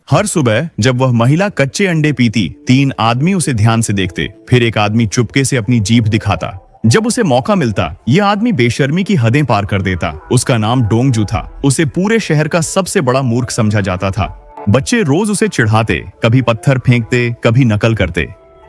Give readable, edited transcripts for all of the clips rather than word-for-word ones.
हर सुबह जब वह महिला कच्चे अंडे पीती, 3 आदमी उसे ध्यान से देखते। फिर एक आदमी चुपके से अपनी जीभ दिखाता। जब उसे मौका मिलता, यह आदमी बेशर्मी की हदें पार कर देता। उसका नाम डोंगजू था। उसे पूरे शहर का सबसे बड़ा मूर्ख समझा जाता था। बच्चे रोज उसे चिढ़ाते, कभी पत्थर फेंकते, कभी नकल करते।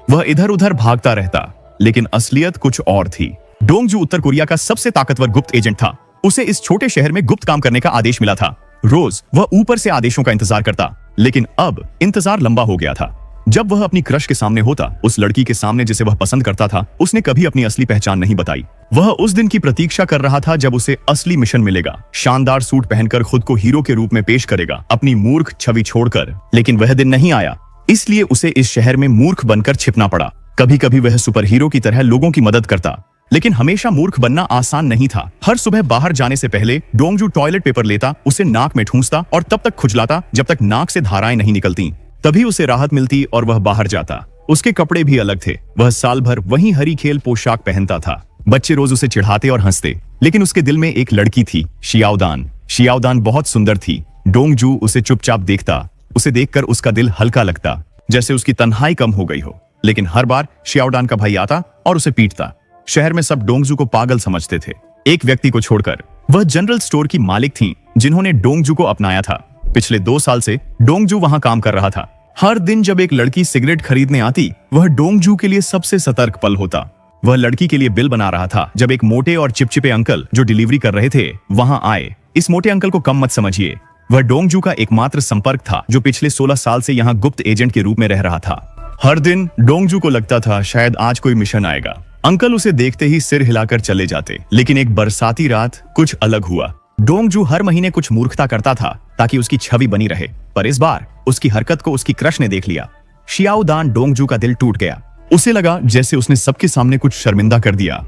वह इधर उधर भागता रहता, लेकिन असलियत कुछ और थी। डोंगजू उत्तर कोरिया का सबसे ताकतवर गुप्त एजेंट था। उसे इस छोटे शहर में गुप्त काम करने का आदेश मिला था। रोज वह ऊपर से आदेशों का इंतजार करता, लेकिन अब इंतजार लंबा हो गया था। जब वह अपनी क्रश के सामने होता, उस लड़की के सामने जिसे वह पसंद करता था, उसने कभी अपनी असली पहचान नहीं बताई। वह उस दिन की प्रतीक्षा कर रहा था जब उसे असली मिशन मिलेगा। शानदार सूट पहनकर खुद को हीरो के रूप में पेश करेगा, अपनी मूर्ख छवि छोड़कर। लेकिन वह दिन नहीं आया, इसलिए उसे इस शहर में मूर्ख बनकर छिपना पड़ा। कभी कभी वह सुपर हीरो की तरह लोगों की मदद करता, लेकिन हमेशा मूर्ख बनना आसान नहीं था। हर सुबह बाहर जाने से पहले डोंगजू टॉयलेट पेपर लेता, उसे नाक में ठूंसता और तब तक खुजलाता जब तक नाक से धाराएं नहीं निकलती। तभी उसे राहत मिलती और वह बाहर जाता। उसके कपड़े भी अलग थे। वह साल भर वही हरी खेल पोशाक पहनता था। बच्चे रोज उसे चिढ़ाते और हंसते, लेकिन उसके दिल में एक लड़की थी, शियाओदान। शियाओदान बहुत सुंदर थी। डोंगजू उसे चुपचाप देखता। उसे देखकर उसका दिल हल्का लगता, जैसे उसकी तन्हाई कम हो गई हो। लेकिन हर बार शियाओदान का भाई आता और उसे पीटता। शहर में सब डोंगजू को पागल समझते थे, एक व्यक्ति को छोड़कर। वह जनरल स्टोर की मालिक थीं, जिन्होंने डोंगजू को अपनाया था। पिछले 2 साल से डोंगजू वहां काम कर रहा था। हर दिन जब एक लड़की सिगरेट खरीदने आती, वह डोंगजू के लिए सबसे सतर्क पल होता। वह लड़की के लिए बिल बना रहा था जब एक मोटे और चिपचिपे अंकल जो डिलीवरी कर रहे थे वहां आए। इस मोटे अंकल को कम मत समझिए, वह डोंगजू का एकमात्र संपर्क था जो पिछले 16 साल से यहाँ गुप्त एजेंट के रूप में रह रहा था। हर दिन डोंगजू को लगता था शायद आज कोई मिशन आएगा। अंकल उसे देखते ही सिर हिलाकर चले जाते। लेकिन एक बरसाती रात कुछ अलग हुआ। डोंगजू हर महीने कुछ मूर्खता करता था ताकि उसकी छवि बनी रहे, पर इस बार उसकी हरकत को उसकी क्रश ने देख लिया। शियाओदान डोंगजू का दिल टूट गया। उसे लगा जैसे उसने सबके सामने कुछ शर्मिंदा कर दिया।